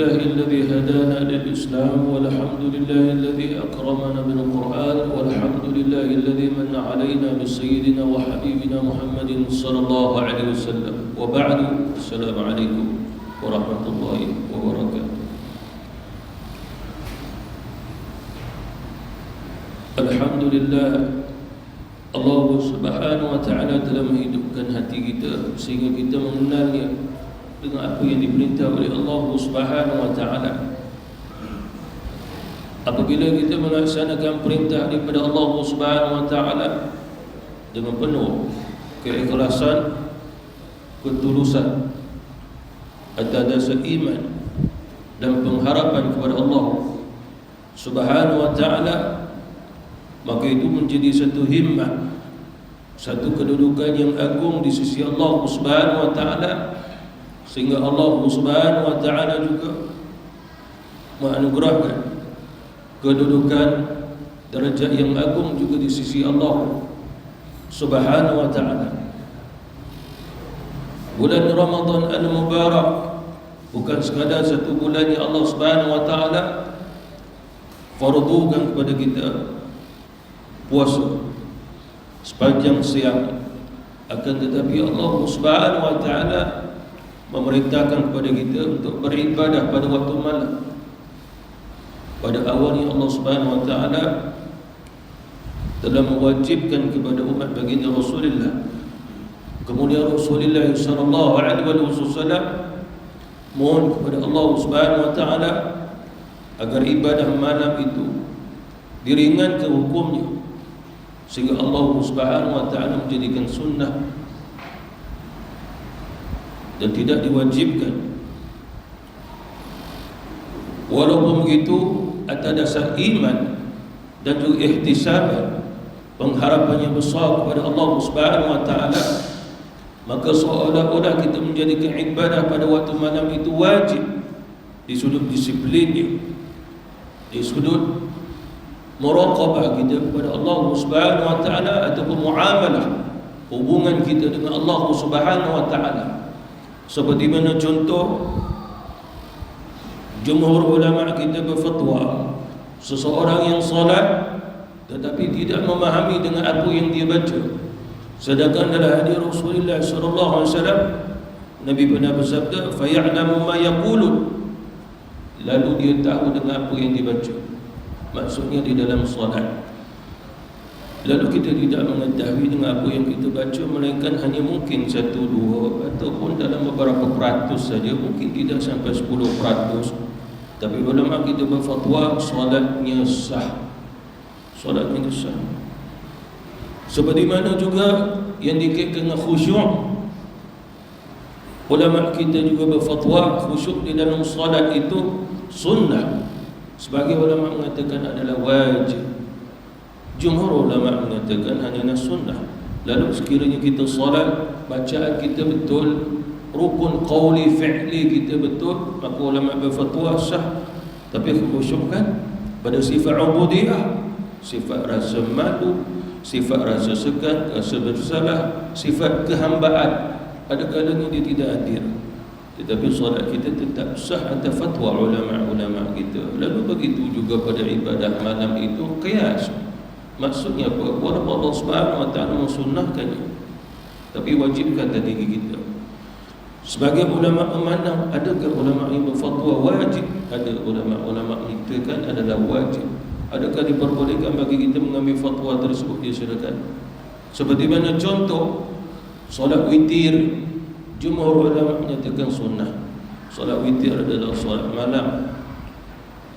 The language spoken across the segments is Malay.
لله الذي هدانا للإسلام، والحمد لله الذي أكرمنا بالقرآن، والحمد لله الذي من علينا بسيدنا وحبيبنا محمد صلى الله عليه وسلم. وبعد، السلام عليكم ورحمة الله وبركاته. Alhamdulillah, Allah Subhanahu wa Ta'ala telah menghidupkan hati kita sehingga kita mengenalnya dengan apa yang diperintah oleh Allah Subhanahu wa Ta'ala. Apabila kita melaksanakan perintah daripada Allah Subhanahu wa Ta'ala dengan penuh keikhlasan, ketulusan, atas dasar iman dan pengharapan kepada Allah Subhanahu wa Ta'ala, maka itu menjadi satu himmah, satu kedudukan yang agung di sisi Allah Subhanahu wa Ta'ala, sehingga Allah Subhanahu wa Ta'ala juga menganugerahkan kedudukan darjat yang agung juga di sisi Allah Subhanahu wa Ta'ala. Bulan Ramadan al-Mubarak bukan sekadar satu bulan yang Allah Subhanahu wa Ta'ala fardukan kepada kita puasa sepanjang siang, akan tetapi Allah Subhanahu wa Ta'ala memerintahkan kepada kita untuk beribadah pada waktu malam. Pada awalnya Allah Subhanahu wa Ta'ala telah mewajibkan kepada umat baginda Rasulullah, kemudian Rasulullah sallallahu alaihi wasallam mohon kepada Allah Subhanahu wa Ta'ala agar ibadah malam itu diringankan hukumnya, sehingga Allah Subhanahu wa Ta'ala menjadikan sunnah dan tidak diwajibkan. Walaupun begitu, atas dasar iman dan juga ihtisaban, pengharapan yang besar kepada Allah Subhanahu wa Ta'ala, maka seolah-olah kita menjadikan ibadah pada waktu malam itu wajib di sudut disiplinnya, di sudut muraqabah kita kepada Allah Subhanahu wa Ta'ala, ataupun muamalah hubungan kita dengan Allah Subhanahu wa Ta'ala. Seperti mana contoh, jumhur ulama kita berfatwa, seseorang yang salat tetapi tidak memahami dengan apa yang dia baca, sedangkan dalam hadis Rasulullah sallallahu alaihi wasallam Nabi pernah bersabda, fa ya'lamu ma yaqulun, lalu dia tahu dengan apa yang dibaca, maksudnya di dalam solat, lalu kita tidak mengetahui dengan apa yang kita baca, melainkan hanya mungkin 1, 2 ataupun dalam beberapa peratus saja, mungkin tidak sampai 10%. Tapi ulama kita berfatwa solatnya sah, solatnya sah. Seperti mana juga yang dikaitkan dengan khusyuk, ulama kita juga berfatwa khusyuk di dalam solat itu sunnah. Sebagai ulama mengatakan adalah wajib, jumhur ulama mengatakan hanya sunnah. Lalu sekiranya kita salat, bacaan kita betul, rukun qauli fi'li kita betul, maka ulama berfatwa sah. Tapi khusyuk kan pada sifat ubudiyah, sifat rasa malu, sifat rasa segan, rasa bersalah, sifat kehambaan, ada kalanya dia tidak hadir, tetapi solat kita tetap sah atas fatwa ulama-ulama kita. Lalu begitu juga pada ibadah malam itu qiyas. Maksudnya apa? Walaupun Allah Subhanahu wa Ta'ala mensunnahkannya, tapi wajibkan atas diri kita. Sebagai ulama memandang, adakah ulama yang berfatwa wajib? Ada ulama mengatakan adalah wajib. Adakah diperbolehkan bagi kita mengambil fatwa tersebut? Dia silakan. Seperti mana contoh solat witir, jumhur ulama menyatakan sunnah. Solat witir adalah solat malam.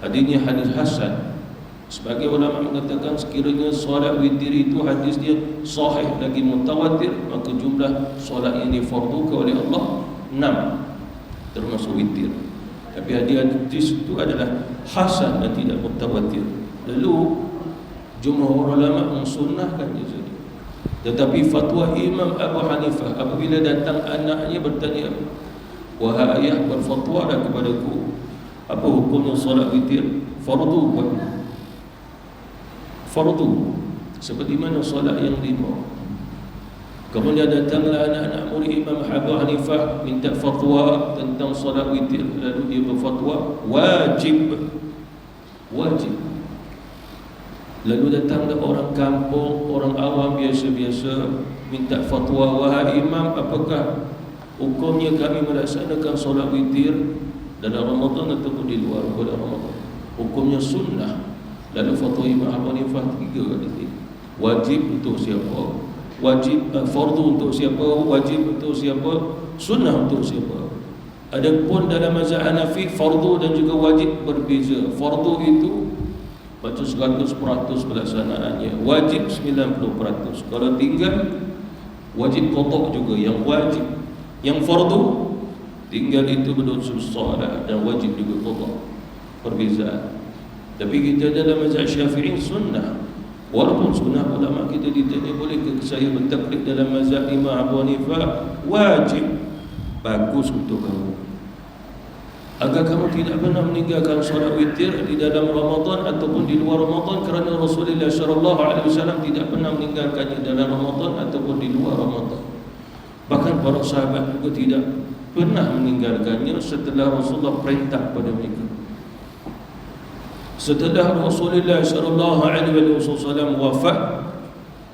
Hadisnya hadis hasan. Sebagai ulama mengatakan sekiranya solat witir itu hadis dia sahih lagi mutawatir, maka jumlah solat yang difardukan oleh Allah 6 termasuk witir. Tapi hadis itu adalah hasan dan tidak mutawatir. Lalu jumhur ulama mensunnahkan itu. Tetapi fatwa Imam Abu Hanifah apabila datang anaknya bertanya, wahai ayah, berfatwalah kepadaku, apa hukumnya solat witir? Fardu buat fardu, seperti mana solat yang 5. Kemudian datanglah anak-anak murid Imam Abu Hanifah minta fatwa tentang solat witir. Lalu dia berfatwa wajib. Lalu datanglah orang kampung, orang awam biasa-biasa minta fatwa, wahai imam, apakah hukumnya kami melaksanakan solat witir dalam Ramadan ataupun di luar bulan Ramadan? Hukumnya sunnah. Lalu fatwa Imam Abu Hanifah 3 kali. Wajib untuk siapa? Wajib fardu untuk siapa? Wajib untuk siapa? Sunnah untuk siapa? Adapun dalam mazhab Hanafi, fardu dan juga wajib berbeza. Fardu itu baca 100% pelaksanaannya, wajib 90%. Kalau tinggal, wajib qada juga yang wajib. Yang fardu tinggal itu berdosa solat dan wajib juga qada. Perbezaan. Tapi kita dalam mazhab Syafi'i sunnah. Walaupun sunnah, ulama kita ditanya boleh ke saya bertaklid dalam mazhab Imam Abu Hanifah, wajib. Bagus untuk kamu. Agar kamu tidak pernah meninggalkan solat witir di dalam Ramadan ataupun di luar Ramadan, kerana Rasulullah SAW tidak pernah meninggalkannya dalam Ramadan ataupun di luar Ramadan. Bahkan para sahabat juga tidak pernah meninggalkannya setelah Rasulullah perintah pada mereka. Setelah Rasulullah SAW wafat,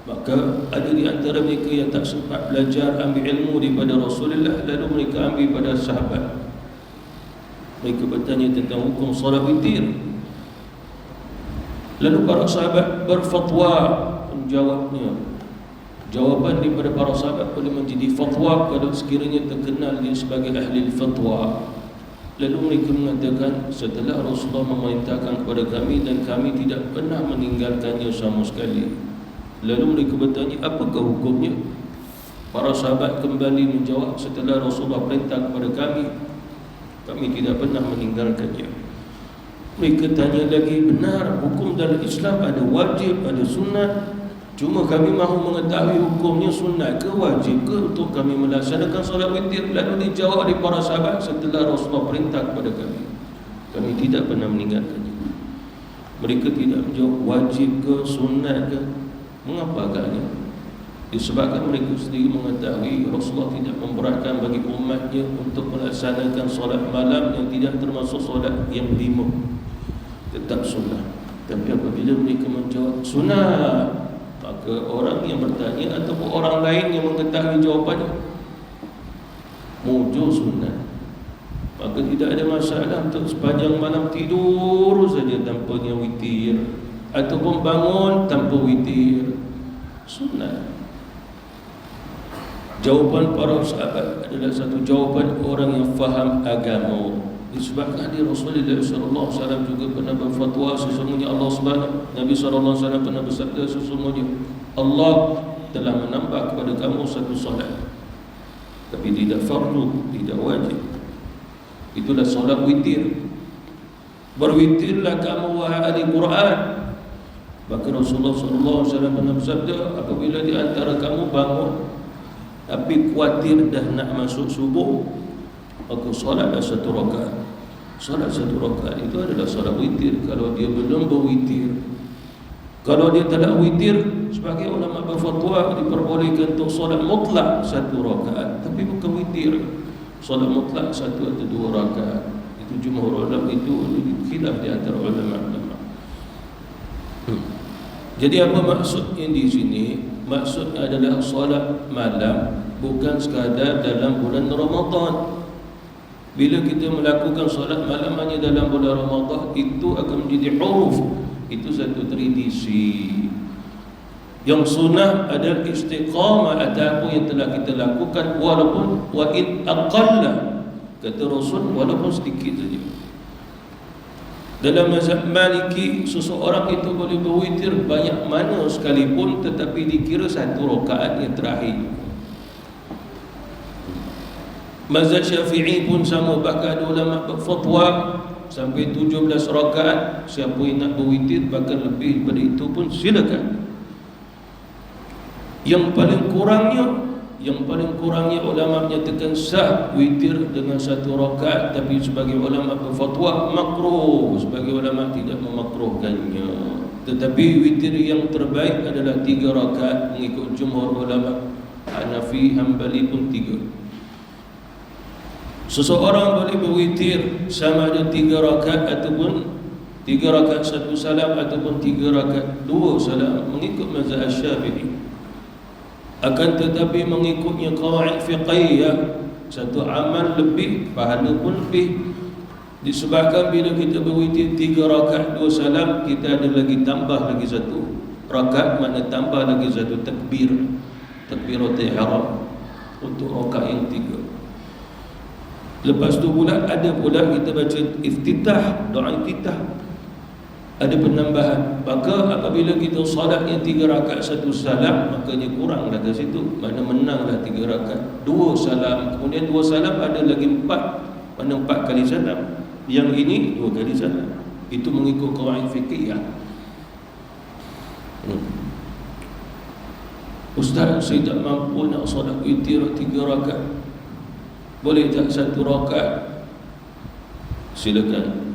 maka ada di antara mereka yang tak sempat belajar ambil ilmu daripada Rasulullah, lalu mereka ambil pada sahabat. Mereka bertanya tentang hukum solat witir. Lalu para sahabat berfatwa, menjawabnya. Jawapan daripada para sahabat boleh menjadi fatwa kalau sekiranya terkenal dia sebagai ahli fatwa. Lalu mereka mengatakan, setelah Rasulullah memerintahkan kepada kami dan kami tidak pernah meninggalkannya sama sekali. Lalu mereka bertanya, apakah hukumnya? Para sahabat kembali menjawab, setelah Rasulullah perintah kepada kami tidak pernah meninggalkannya. Mereka tanya lagi, benar hukum dalam Islam ada wajib, ada sunat. Cuma kami mahu mengetahui hukumnya sunat ke wajib ke untuk kami melaksanakan solat witir. Lalu dijawab oleh para sahabat, setelah Rasulullah perintah kepada kami tidak pernah meninggalkannya. Mereka tidak menjawab wajib ke sunat ke. Mengapa agaknya? Disebabkan mereka sendiri mengetahui Rasulullah tidak memberatkan bagi umatnya untuk melaksanakan solat malam yang tidak termasuk solat yang 5, tetap sunnah. Tapi apabila mereka menjawab sunnah, maka orang yang bertanya ataupun orang lain yang mengetahui jawapannya mujur sunnah, maka tidak ada masalah untuk sepanjang malam tidur saja tanpanya witir, ataupun bangun tanpa witir, sunnah. Jawapan para sahabat adalah satu jawapan orang yang faham agama. Disebabkan di Rasulullah SAW juga pernah berfatwa, sesungguhnya Nabi SAW pernah bersabda, sesungguhnya Allah telah menambah kepada kamu satu solat, tapi tidak fardu, tidak wajib. Itulah solat witir. Berwitirlah kamu wahai ahli Quran. Bahkan Rasulullah SAW pernah bersabda, apabila di antara kamu bangun tapi khawatir dah nak masuk subuh, maka solatlah 1 rakaat. Solat 1 rakaat itu adalah solat witir. Kalau dia belum berwitir, kalau dia tak witir, sebagai ulama berfatwa diperbolehkan untuk solat mutlak 1 rakaat, tapi bukan witir. Solat mutlak 1 atau 2 rakaat. Itu jumhur ulama, itu khilaf di antara ulama-ulama. Jadi apa maksudnya di sini? Maksudnya adalah solat malam bukan sekadar dalam bulan Ramadan. Bila kita melakukan solat malam hanya dalam bulan Ramadan, itu akan menjadi uruf, itu satu tradisi. Yang sunnah adalah istiqamah atas apa yang telah kita lakukan, walaupun wa in aqalla, kata Rasul, walaupun sedikit saja. Dalam mazhab Maliki, seseorang itu boleh berwitir banyak mana sekalipun, tetapi dikira 1 rakaat yang terakhir. Mazhab Syafi'i pun sama, bahkan ada ulama berfatwa sampai 17 rakaat. Siapa yang nak berwitir bahkan lebih daripada itu pun silakan. Yang paling kurangnya ulama menyatakan sah witir dengan 1 rakaat, tapi sebagai ulama berfatwa makruh, sebagai ulama tidak memakruhkannya. Tetapi witir yang terbaik adalah 3 rakaat mengikut jumhur ulama. Hanafi, Hanbali pun 3. Seseorang boleh berwitir sama ada 3 rakaat ataupun 3 rakaat 1 salam ataupun 3 rakaat 2 salam mengikut mazhab Syafi'i. Akan tetapi mengikutnya qawaid fiqhiyah, satu amal lebih, pahala pun lebih. Disebabkan bila kita berwitir 3 rakaat 2 salam, kita ada lagi tambah lagi 1 rakaat, mana tambah lagi 1 takbir, takbiratul ihram untuk rakaat yang 3. Lepas tu pula ada pula kita baca iftitah, doa iftitah, ada penambahan. Maka apabila kita solat yang 3 rakaat 1 salam, makanya kurang dah ke situ, mana menanglah 3 rakaat 2 salam, kemudian 2 salam ada lagi 4, mana 4 kali salam, yang ini 2 kali salam. Itu mengikut qawaid fiqhiyah. Ustaz, saya tak mampu nak solat witir 3 rakaat, boleh tak 1 rakaat? Silakan.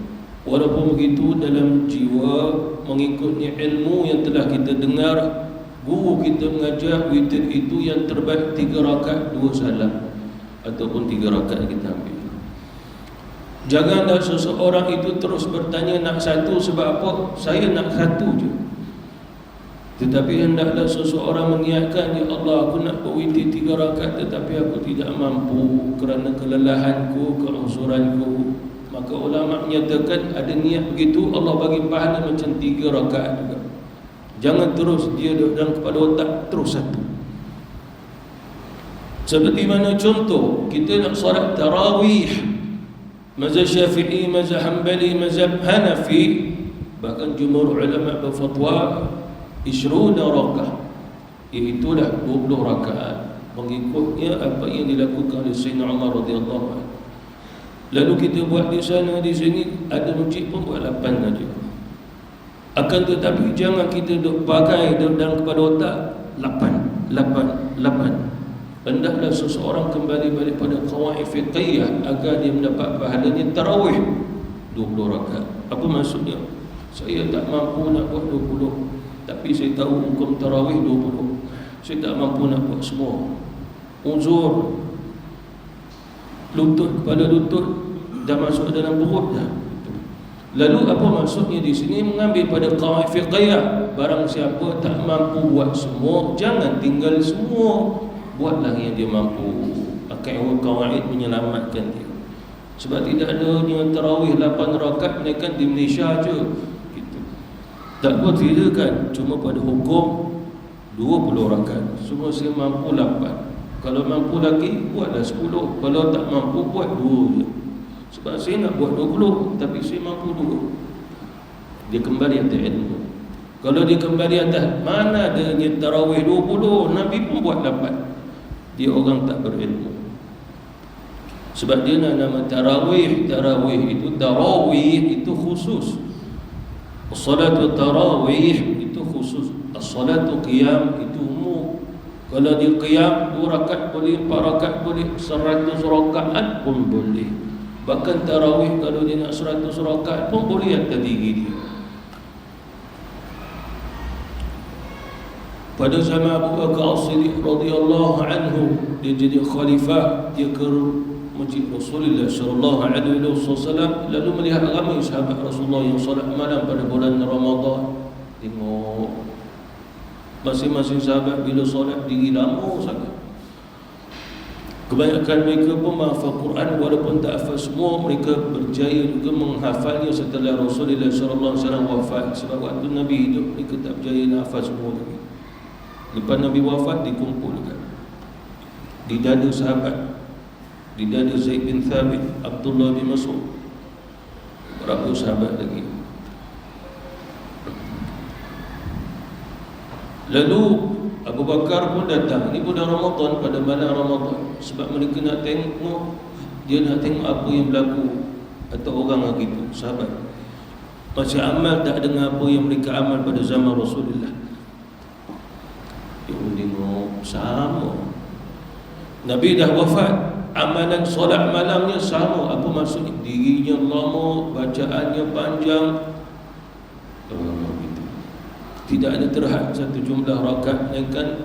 Walaupun begitu, dalam jiwa mengikutnya ilmu yang telah kita dengar, guru kita mengajar witir itu yang terbaik 3 rakaat 2 salam ataupun 3 rakaat kita ambil. Janganlah seseorang itu terus bertanya nak 1 sebab apa? Saya nak 1 je. Tetapi hendaklah seseorang mengiyakan, ya Allah, aku nak berwitir 3 rakaat tetapi aku tidak mampu kerana kelelahanku, keuzuranku. Maka ulama menyatakan ada niat begitu, Allah bagi pahala macam 3 rakaat juga. Jangan terus dia dalam kepala otak terus 1. Seperti mana contoh kita nak solat tarawih, mazhab Syafi'i, mazhab Hanbali, mazhab Hanafi, bahkan jumhur ulama berfatwa 20 rakaat, iaitu dah 20 rakaat mengikutnya apa yang dilakukan oleh Sayyidina Umar radhiyallahu anhu. Lalu kita buat di sana, di sini, ada masjid pun buat 8 saja. Akan tetapi jangan kita duk pakai dalam kepala otak 8. Hendaklah seseorang kembali balik pada qawaid fiqhiyah agar dia mendapat pahalanya tarawih 20 rakaat. Apa maksudnya? Saya tak mampu nak buat 20, tapi saya tahu hukum tarawih 20. Saya tak mampu nak buat semua. Uzur, lutut, kepala lutut dah masuk dalam perut dah. Lalu apa maksudnya di sini? Mengambil pada qawaid fiqhiyah. Barang siapa tak mampu buat semua, jangan tinggal semua, buatlah yang dia mampu. Pakai qawaid menyelamatkan dia. Sebab tidak ada yang tarawih 8 rakaat menaikkan di Malaysia je gitu. Tak buat tidak kan, cuma pada hukum 20 rakaat. Semua saya mampu 8. Kalau mampu lagi, buatlah 10. Kalau tak mampu, buat 2 je. Sebab saya nak buat 20, tapi saya mampu 2. Dia kembali atas ilmu. Kalau dia kembali atas, mana adanya tarawih 20, Nabi pun buat 8. Dia orang tak berilmu. Sebab dia nak nama tarawih. Tarawih itu khusus. As-salatu tarawih itu khusus. As-salatu qiyam itu umum. Kalau dia qiyam 2 rakaat boleh, 4 rakaat boleh, 100 rakaat pun boleh. Bahkan tarawih kalau dia nak 100 rakaat pun boleh atas diri dia. Pada zaman Abu Bakar As-Siddiq radhiyallahu anhu, dia jadi khalifah, dia ke masjid Rasulullah sallallahu alaihi wasallam, lalu melihat ramai sahabat Rasulullah yang solat malam pada bulan Ramadan. Tengok masing-masing sahabat bila solat diri lama sangat. Kebanyakan mereka pun menghafal Quran, walaupun tak hafal semua, mereka berjaya juga menghafalnya setelah Rasulullah sallallahu alaihi wasallam wafat. Sebab waktu Nabi hidup mereka tak berjaya nak hafal semua lagi. Lepas Nabi wafat, dikumpulkan di dada sahabat, di dada Zaid bin Thabit, Abdullah bin Mas'ud, berapa sahabat lagi. Lalu Abu Bakar pun datang. Ini bulan Ramadan, pada malam Ramadan. Sebab mereka nak tengok, dia nak tengok apa yang berlaku atau orang begitu, sahabat masih amal tak dengan apa yang mereka amal pada zaman Rasulullah. Dia pun tengok sama. Nabi dah wafat, amalan solat malamnya sama. Apa maksudnya? Dirinya lama, bacaannya panjang, tidak ada terhad satu jumlah rakaat, melainkan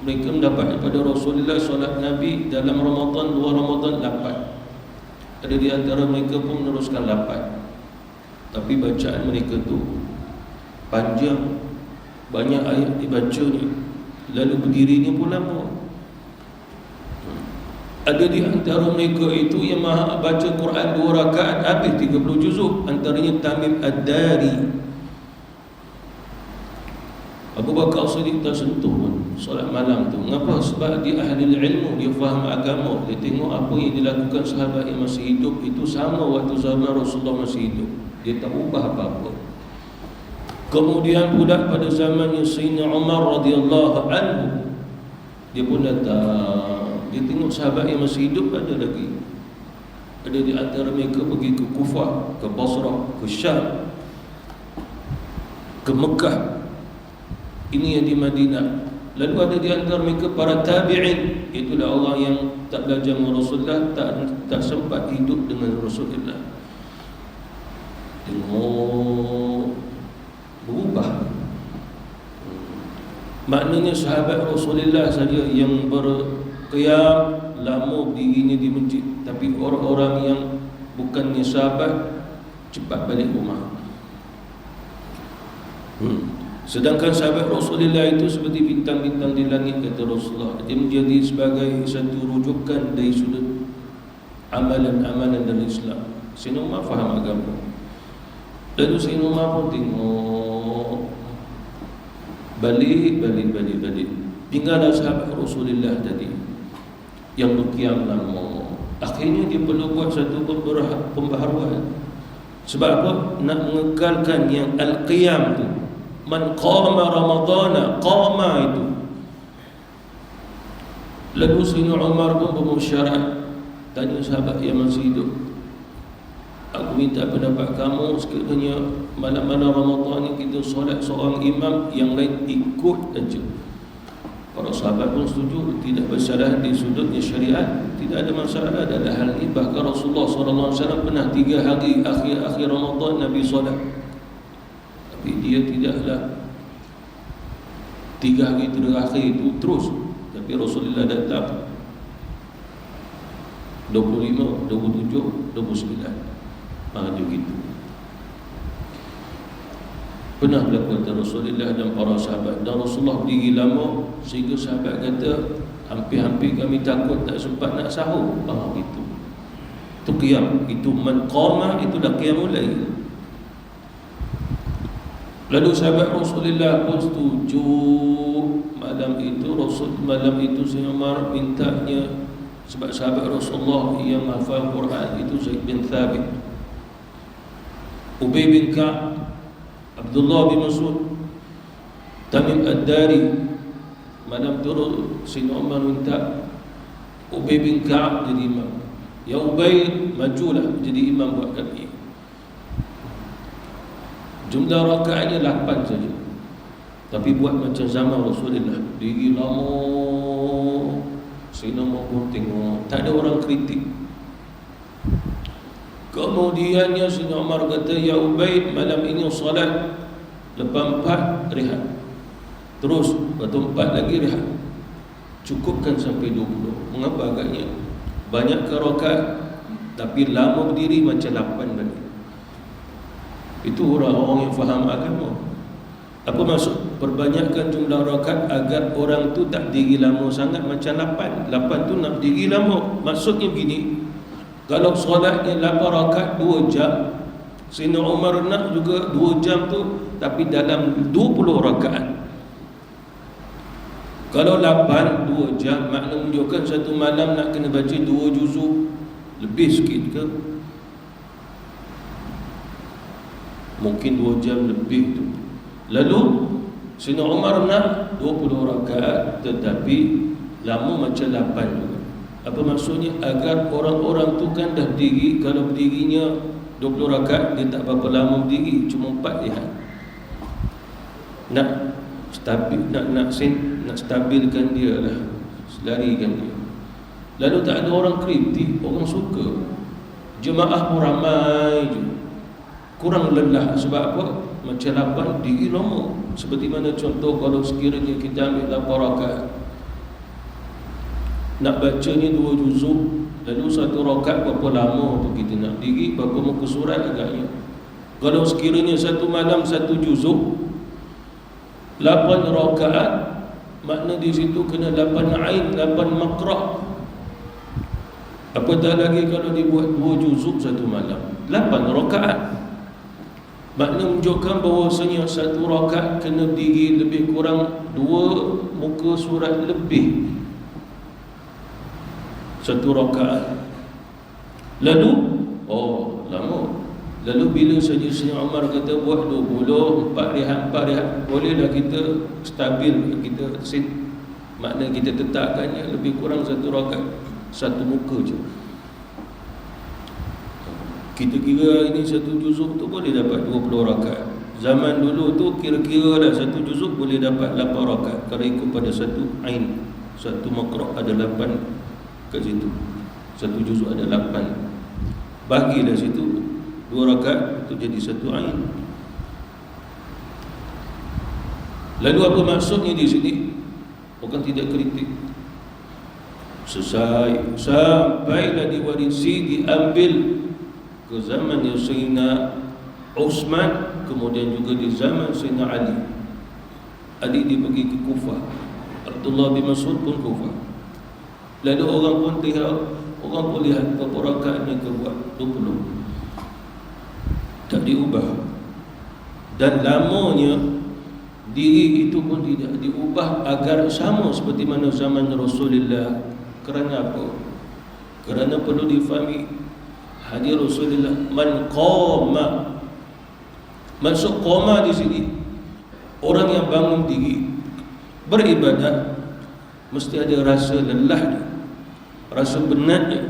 Mereka mendapat daripada Rasulullah solat Nabi dalam Ramadan, luar Ramadan 8. Ada di antara mereka pun meneruskan 8. Tapi bacaan mereka tu panjang, banyak ayat dibacanya, lalu berdirinya pun lama. Ada di antara mereka itu yang maha baca Quran 2 rakaat habis 30 juzuk, antaranya Tamim Ad-Dari. Abu Bakar Siddiq tak sentuh pun solat malam tu. Mengapa? Sebab dia ahli ilmu, dia faham agama. Dia tengok apa yang dilakukan sahabat yang masih hidup itu sama waktu zaman Rasulullah masih hidup. Dia tak ubah apa-apa. Kemudian pula pada zamannya Sayyidina Umar radhiyallahu anhu, dia pun datang. Dia tengok sahabat yang masih hidup ada lagi. Ada di antara mereka pergi ke Kufah, ke Basrah, ke Syam, ke Mekah. Ini yang di Madinah. Lalu ada di antara mereka para tabi'in, itulah orang yang tak belajar dengan Rasulullah, tak sempat hidup dengan Rasulullah. Tengok berubah. Maknanya sahabat Rasulullah saja yang berqiyam lama berdirinya di masjid, tapi orang-orang yang bukannya sahabat cepat balik rumah. Sedangkan sahabat Rasulullah itu seperti bintang-bintang di langit, kata Rasulullah. Dia menjadi sebagai satu rujukan dari sudut amalan-amalan dalam Islam. Sayyidina Umar faham agama. Lalu Sayyidina Umar pun tengok balik. Tinggallah sahabat Rasulullah tadi yang berqiyam lama. Akhirnya dia perlu buat satu pembaharuan. Sebab apa? Nak mengekalkan yang al-qiyam tu. Man qama Ramadana, qama itu. Lalu Sayyidina Umar pun bermusyarat, tanya sahabat yang masih hidup, aku minta pendapat kamu, sekiranya malam-malam Ramadan ni kita solat seorang imam, yang lain ikut aja. Para sahabat pun setuju, tidak bersalah di sudutnya syariat, tidak ada masalah dalam hal ini. Bahkan Rasulullah SAW pernah 3 hari akhir Ramadan Nabi solat, tapi dia tidaklah 3 hari terakhir itu terus. Tapi Rasulullah datang 25, 27, 29. Macam gitu. Pernah berlaku antara Rasulullah dan para sahabat. Dan Rasulullah berdiri lama sehingga sahabat kata hampir-hampir kami takut tak sempat nak sahur. Gitu. Itu qiyam. Itu man qama, itu dah qiyamul lail. Lalu sahabat Rasulullah pun setuju. Malam itu Sayyidina Umar mintanya, sebab sahabat Rasulullah yang hafal Quran itu Zaid bin Thabit, Ubay bin Ka'ab, Abdullah bin Mas'ud, Tamim Ad-Dari. Malam tu Sayyidina Umar minta Ubay bin Ka'ab jadi imam. Ya Ubay, majulah jadi imam buat kami. Jumlah rakaatnya 8 saja, tapi buat macam zaman Rasulullah, diri lama. Sayyidina Umar pun tengok tak ada orang kritik. Kemudiannya Sayyidina Umar kata, ya Ubay, malam ini salat, lepas 4 rehat, terus lepas 4 lagi rehat, cukupkan sampai 20. Mengapa agaknya banyak rakaat tapi lama berdiri macam 8 balik? Itu orang-orang yang faham agama. Apa maksud perbanyakkan jumlah rakaat agar orang tu tak berdiri lama sangat macam 8 tu nak berdiri lama? Maksudnya begini, kalau solatnya 8 rakaat 2 jam, Sayyidina Umar nak juga 2 jam tu tapi dalam 20 rakaat. Kalau 8 2 jam, makna menunjukkan satu malam nak kena baca 2 juzuk lebih sikit ke? Mungkin 2 jam lebih tu. Lalu Sayyidina Umar nak 20 rakaat tetapi lama macam 8 juga. Apa maksudnya? Agar orang-orang tu kan dah berdiri, kalau berdirinya 20 rakaat dia tak berapa lama berdiri, cuma 4 lihat. Nak stabilkan dia lah, selarikan dia. Lalu tak ada orang kritik, orang suka. Jemaah pun ramai je, kurang lelah. Sebab apa? Macam 8 diri lama. Seperti mana contoh kalau sekiranya kita ambil 8 rakaat, Nak baca ni 2 juzuk, lalu satu rakaat berapa lama tu kita nak diri, berapa muka surat agaknya. Kalau sekiranya satu malam 1 juzuk 8 rakaat, makna di situ kena 8 ain, 8 makrah. Apatah lagi kalau dibuat 2 juzuk satu malam, 8 rakaat. Makna menunjukkan bahawasanya satu rakaat kena diri lebih kurang 2 muka surat lebih satu rakaat. Lalu lama. Lalu bila saja Sayyidina Umar kata buat 20, 4 rehat, bolehlah kita stabil, kita makna kita tetapkannya lebih kurang satu rakaat, satu muka je. Kita kira ini satu juzuk tu boleh dapat 20 rakaat. Zaman dulu tu kira-kira lah satu juzuk boleh dapat 8 rakaat. Kalau ikut pada satu ain, satu makrah ada 8 kat situ. Satu juzuk ada 8. Bagilah situ 2 rakaat tu jadi satu ain. Lalu apa maksudnya di sini? Bukan tidak kritik. Selesai sampailah diwarisi, diambil ke zaman Sayyidina Uthman, kemudian juga di zaman Sayyidina Ali. Ali dia pergi ke Kufah, Abdullah bin Mas'ud pun Kufah. Lalu orang pun lihat berapa rakaat mereka buat, 20. Tak diubah. Dan lamanya diri itu pun tidak diubah agar sama seperti mana zaman Rasulullah. Kerana apa? Kerana perlu difahami hadis Rasulullah, man qama. Maksud qama di sini orang yang bangun diri beribadat mesti ada rasa lelah dia, rasa penat dia,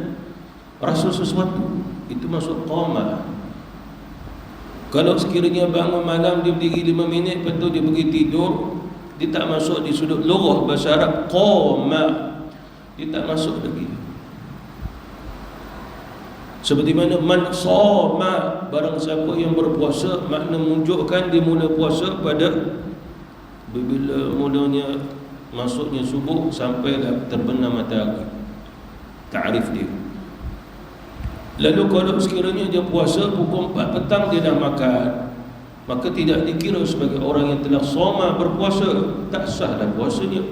rasa sesuatu. Itu maksud qama. Kalau sekiranya bangun malam dia berdiri 5 minit, lepas tu dia pergi tidur, dia tak masuk di sudut lughah bahasa Arab qama. Dia tak masuk lagi. Seperti mana man shoma, barang siapa yang berpuasa, makna menunjukkan dia mula puasa pada bila mulanya masuknya subuh sampailah terbenam matahari. Ta'rif dia. Lalu kalau sekiranya dia puasa pukul 4 petang dia dah makan, maka tidak dikira sebagai orang yang telah shoma, berpuasa. Tak sah dah puasanya.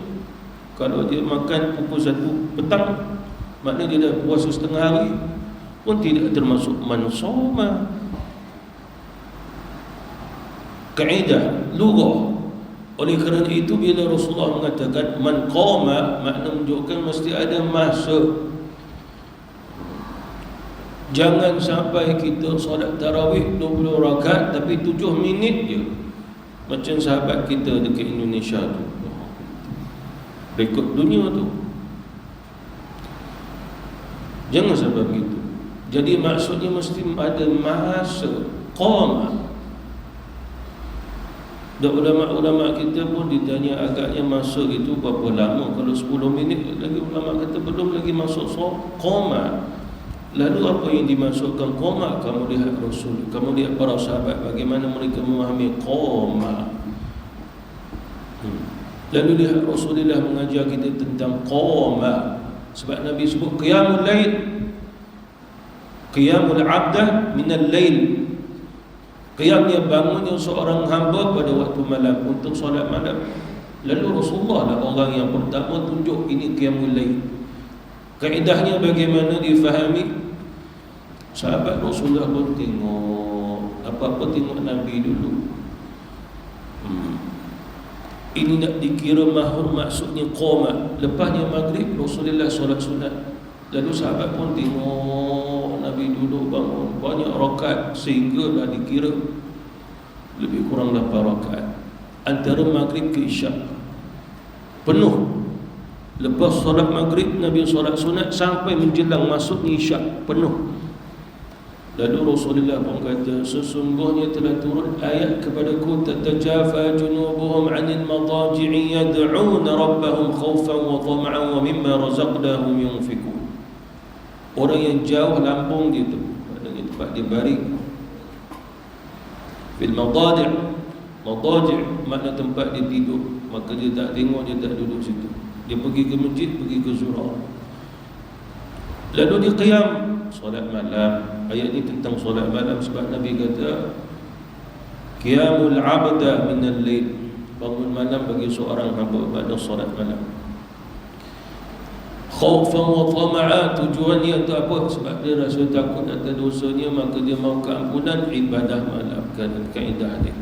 Kalau dia makan pukul 1 petang, maknanya dia dah puasa setengah hari, pun tidak termasuk man shoma. Kaedah lughah. Oleh kerana itu bila Rasulullah mengatakan man qama, makna menunjukkan mesti ada masa. Jangan sampai kita solat tarawih 20 rakaat tapi 7 minit je, macam sahabat kita dekat Indonesia tu, rekod dunia tu. Jangan sampai begitu. Jadi maksudnya mesti ada masa qama. Dan ulama-ulama kita pun ditanya agaknya masa itu berapa lama. Kalau 10 minit lagi ulama kata belum lagi masuk qama. Lalu apa yang dimasukkan qama? Kamu lihat Rasul, kamu lihat para sahabat bagaimana mereka memahami qama. Lalu lihat Rasulullah mengajar kita tentang qama. Sebab Nabi sebut qiyamul lail, qiyamul abdah minal lail. Qiyamnya bangunnya seorang hamba pada waktu malam untuk solat malam. Lalu Rasulullah lah orang yang pertama tunjuk ini qiyamul lail. Kaedahnya bagaimana difahami? Sahabat Rasulullah pun tengok, apa-apa tengok Nabi dulu. Ini nak dikira mahur, maksudnya qoma. Lepasnya maghrib Rasulullah solat sunat. Lalu sahabat pun tengok Nabi dulu bangun banyak rakaat sehinggalah dikira lebih kurang 8 rakaat antara maghrib ke isyak penuh. Lepas solat maghrib Nabi solat sunat sampai menjelang masuknya isyak penuh. Lalu Rasulullah pun kata, sesungguhnya telah turun ayat kepadaku, tatajafa junubuhum 'anil madaji'i yad'una rabbahum khaufan wa tama'an wa mimma razaqnahum yunfikun. Orang yang jauh lambung dia tu, maknanya tempat dia baring. Fil madaji', madaji' makna tempat dia tidur, maka dia tak tengok, dia tak duduk situ. Dia pergi ke masjid, pergi ke surau. Lalu dia qiyam solat malam. Ayat ini tentang solat malam sebab Nabi kata qiyamul abda minal lail, bangun malam bagi seorang hamba pada solat malam. Khaufan wa tama'a, tujuannya untuk apa? Sebab dia rasa takut atas dosanya, maka dia mahu keampunan. Ibadah malam kan kaedah dia.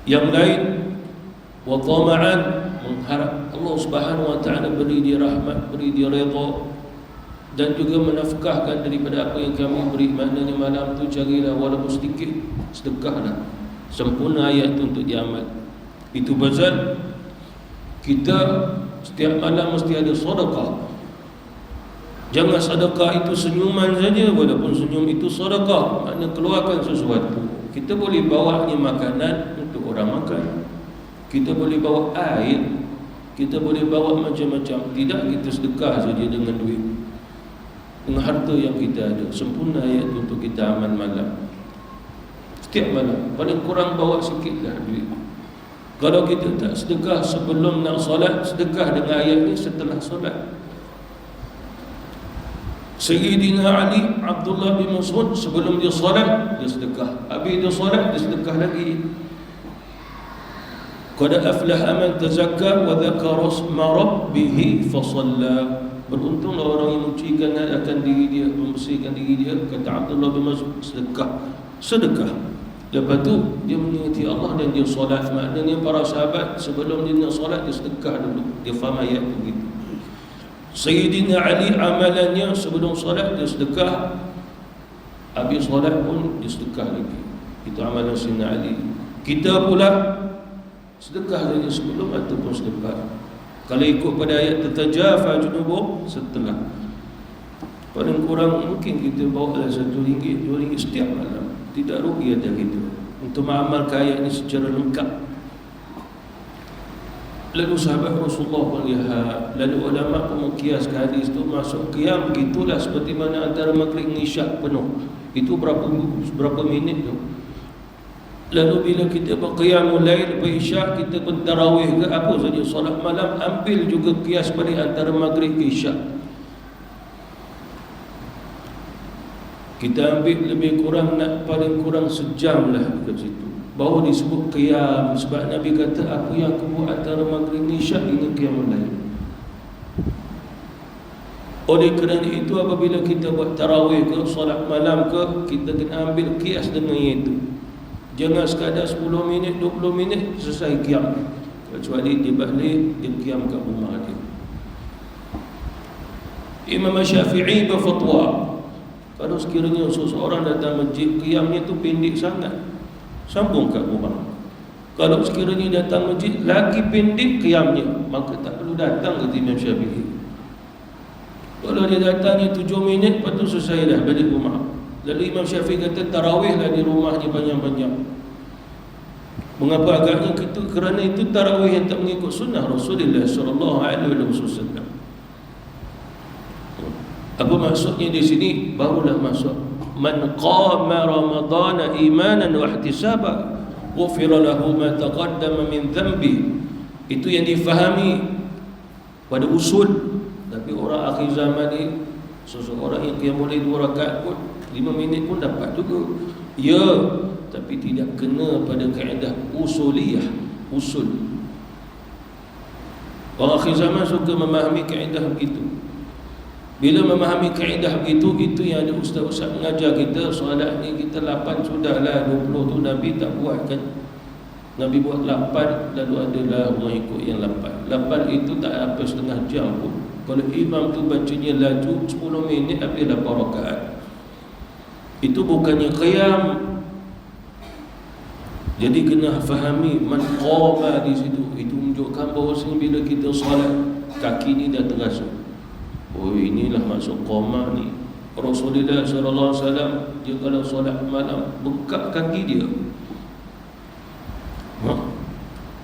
Yang lain wa tama'an, mengharap Allah Subhanahu wa taala beri dia rahmat, beri dia redha, dan juga menafkahkan daripada apa yang kami beri. Maknanya malam tu carilah walaupun sedikit, sedekahlah. Sempurna ayat itu untuk diamal. Itu pasal kita setiap malam mesti ada sedekah. Jangan sedekah itu senyuman saja, walaupun senyum itu sedekah, maknanya keluarkan sesuatu. Kita boleh bawa ni makanan untuk orang makan, kita boleh bawa air, kita boleh bawa macam-macam. Tidak kita sedekah saja dengan duit, dengan harta yang kita ada. Sempurna ayat itu untuk kita amal malam. Setiap malam paling kurang bawa sikitlah duit. Kalau kita tak sedekah sebelum nak solat, sedekah dengan ayat ni setelah solat. Sayyidina Ali Abdullah bin Mas'ud sebelum dia solat, dia sedekah. Habis dia solat, dia sedekah lagi. Qad aflaha man tazakka wa dzakara isma rabbih fa shalla. Beruntunglah orang yang mencucikan akan diri dia, membersihkan diri dia. Kata Abdullah bin Mas'ud, sedekah. Sedekah. Lepas tu dia mengingati Allah dan dia solat. Maknanya para sahabat sebelum dia nak solat, dia sedekah dulu. Dia faham ayat tu begitu. Sayyidina Ali amalannya sebelum solat dia sedekah, habis solat pun dia sedekah lagi. Itu amalan Sayyidina Ali. Kita pula sedekah saja sebelum ataupun sedekah. Kalau ikut pada ayat tatajafa junubuhum, setelah. Paling kurang mungkin kita bawa lah RM1, RM2 setiap malam. Tidak rugi ada kita untuk mengamalkan ayat ini secara lengkap. Lalu sahabat Rasulullah pun lihat, lalu ulama pun mengkiaskan hadis itu masuk qiyam begitulah seperti mana antara maghrib dan isyak penuh. Itu berapa minit tu. Lalu bila kita berqiyamul lail, berisyak, kita pun tarawih ke apa saja, solat malam, ambil juga kias pada antara maghrib ke isyak. Kita ambil lebih kurang, nak paling kurang sejam lah ke situ, baru disebut qiyam. Sebab Nabi kata apa yang aku buat antara maghrib dan isyak ini qiyamul lail. Oleh kerana itu apabila kita buat tarawih ke, solat malam ke, kita kena ambil kias dengan itu. Jangan sekadar 10 minit, 20 minit selesai qiyam. Kecuali dia balik, dia qiyam kat rumah dia. Imam Syafi'i berfatwa, kalau sekiranya seseorang datang masjid, qiyamnya tu pendek sangat, sambung kat rumah. Kalau sekiranya datang masjid lagi pendek qiyamnya, maka tak perlu datang ke Imam Syafi'i. Kalau dia datangnya 7 minit, lepas tu selesai dah balik rumah. Lalu Imam Syafi'i kata tarawihlah di rumahnya banyak-banyak. Mengapa agaknya itu? Kerana itu tarawih yang tak mengikut sunnah Rasulullah SAW. Apa maksudnya di sini? Barulah masuk man qama ramadhana imanan wa ihtisaba ghufira lahu ma taqaddama min dhanbi. Itu yang difahami pada usul. Tapi orang akhir zaman ni, seseorang yang qiyamul lail 2 rakaat pun 5 minit pun dapat juga. Ya, tapi tidak kena pada kaedah usuliyah, usul. Orang akhir zaman suka memahami kaedah begitu. Bila memahami kaedah begitu, itu yang ada ustaz-ustaz mengajar kita, solat ni kita 8 sudahlah, 20 tu Nabi tak buat kan. Nabi buat 8, lalu adalah orang ikut yang 8. 8 itu tak apa setengah jam pun. Kalau imam tu bacanya laju 10 minit, habis 8 rakaat. Itu bukannya qiyam. Jadi kena fahami man qama di situ. Itu menunjukkan bahawa bila kita solat, kaki ni dah terasa. Oh, inilah maksud qama ni. Rasulullah SAW, dia kalau solat malam bengkak kaki dia.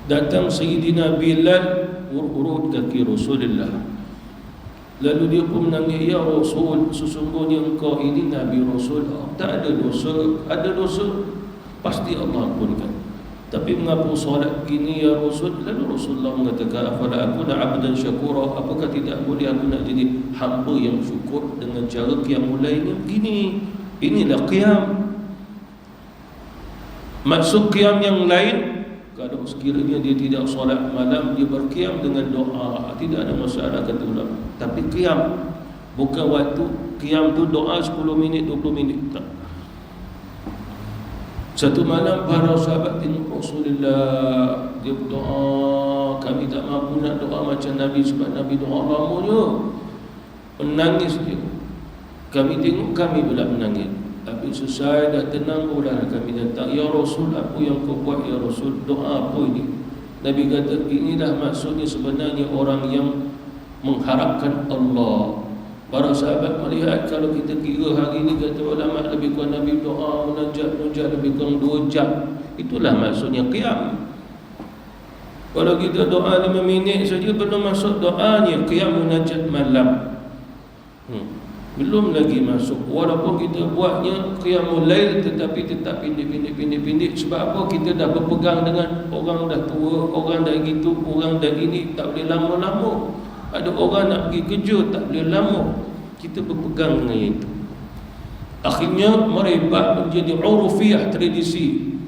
Datang Sayyidina Bilal, urut kaki Rasulullah. Lalu dia pun menangis, ya Rasul, sesungguhnya engkau ini Nabi Rasul. Tak ada dosa. Ada dosa pasti Allah ampunkan. Tapi mengapa solat gini ya Rasul? Lalu Rasulullah mengatakan, afala akuna abdan syakura, apakah tidak boleh aku nak jadi hamba yang syukur dengan cara qiyamul lailnya begini? Inilah qiyam. Maksud qiyam yang lain, kalau sekiranya dia tidak solat malam, dia berqiyam dengan doa, tidak ada masalah kata ulama. Tapi qiyam bukan waktu qiyam tu doa 10 minit 20 minit tak. Satu malam para sahabat tengok Rasulullah, dia berdoa, kami tak mampu nak doa macam Nabi sebab Nabi doa lamanya, menangis dia. Kami tengok, kami pula menangis. Tapi selesai dah tenang pula kami datang, ya Rasul, apa yang kau buat ya Rasul? Doa apa ini? Nabi kata, inilah maksudnya sebenarnya orang yang mengharapkan Allah. Para sahabat melihat kalau kita kira hari ini, kata ulama, lebih kurang Nabi doa munajat lebih kurang 2 jam. Itulah maksudnya qiyam. Kalau kita doa 5 minit saja belum masuk doanya qiyam munajat malam. Belum lagi masuk. Walaupun kita buatnya qiyamul lail, tetapi tetap pindik. Sebab apa? Kita dah berpegang dengan orang dah tua, orang dah gitu, orang dah ini, tak boleh lama-lama. Ada orang nak pergi kerja, tak boleh lama. Kita berpegang dengan itu. Akhirnya merebak menjadi urufiyah, tradisi.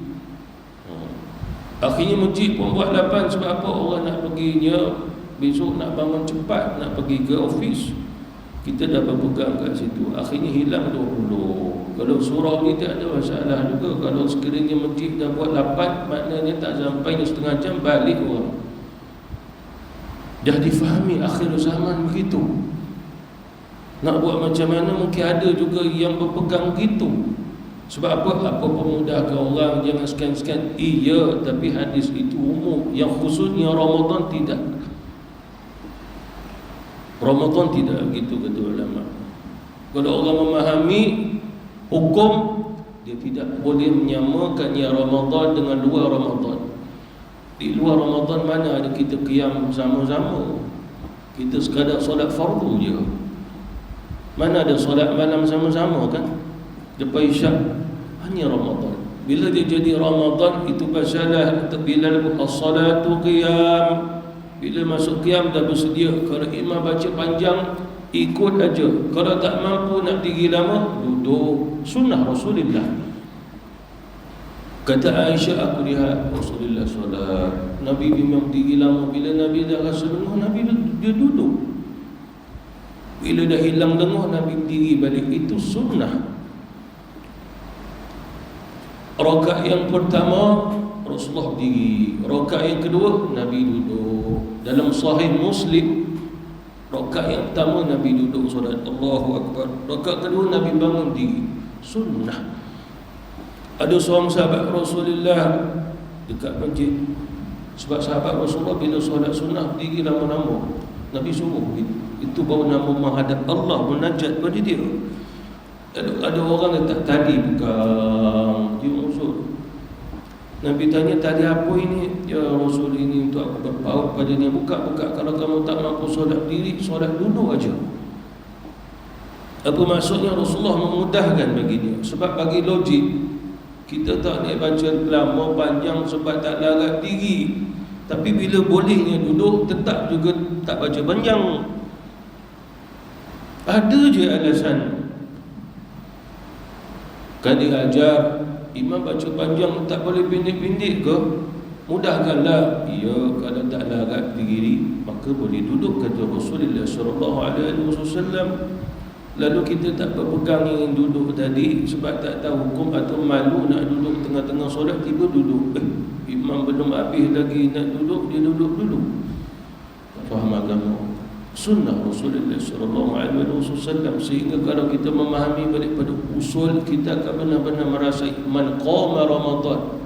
Akhirnya masjid pun buat 8. Sebab apa? Orang nak perginya besok, nak bangun cepat, nak pergi ke office. Kita dah berpegang kat situ. Akhirnya hilang 20. Kalau surau ni tak ada masalah juga. Kalau sekiranya masjid dah buat 8, maknanya tak sampai setengah jam balik orang. Dah difahami akhir zaman begitu. Nak buat macam mana, mungkin ada juga yang berpegang begitu. Sebab apa? Apa pemudahkan orang, jangan sekian-sekian. Iya, tapi hadis itu umum. Yang khususnya Ramadan tidak. Ramadan tidak begitu kata ulama. Kalau orang memahami hukum, dia tidak boleh menyamakan yang Ramadan dengan luar Ramadan. Di luar Ramadan mana ada kita qiyam sama-sama? Kita sekadar solat fardu je. Mana ada solat malam sama-sama kan? Lepas isyak. Hanya Ramadan. Bila dia jadi Ramadan, itu pasalah bila as-salatu qiyam. Bila masuk qiyam dah bersedia. Kalau imam baca panjang, ikut aja. Kalau tak mampu nak diri lama, duduk. Sunnah Rasulullah. Kata Aisyah, aku lihat Rasulullah solat, Nabi memang diri lama. Bila Nabi dah rasa lenguh, Nabi dia duduk. Bila dah hilang lenguh, Nabi diri balik. Itu sunnah. Rakaat yang pertama Rasulullah diri, rakaat yang kedua Nabi duduk. Dalam Sahih Muslim, rakaat yang pertama Nabi duduk solat, Allahu Akbar. Rakaat kedua Nabi bangun diri. Sunnah. Ada seorang sahabat Rasulullah dekat masjid. Sebab sahabat Rasulullah bila solat sunnah diri lama-lama, Nabi suruh itu baru nama menghadap Allah, munajat pada dia. Ada orang letak tali pegang dia usul. Nabi tanya, tali apa ini? Ya Rasul, ini untuk aku berpaut padanya. Buka-buka. Kalau kamu tak mampu solat diri, solat duduk aja. Apa maksudnya? Rasulullah memudahkan bagi dia. Sebab bagi logik, kita tak nak baca lama panjang sebab tak larat diri. Tapi bila bolehnya duduk, tetap juga tak baca panjang. Ada je alasan. Kan dia ajar imam baca panjang, tak boleh pendek-pendek ke? Mudahkanlah. Ya, kalau tak larat diri, maka boleh duduk, kata Rasulullah SAW. Lalu kita tak berpegang yang duduk tadi sebab tak tahu hukum atau malu nak duduk tengah-tengah solat, tiba duduk. Imam belum habis lagi nak duduk, dia duduk dulu. Tak faham agama. Sunnah Rasulullah SAW. Sehingga kalau kita memahami balik pada usul, kita akan benar-benar merasa man qama Ramadan.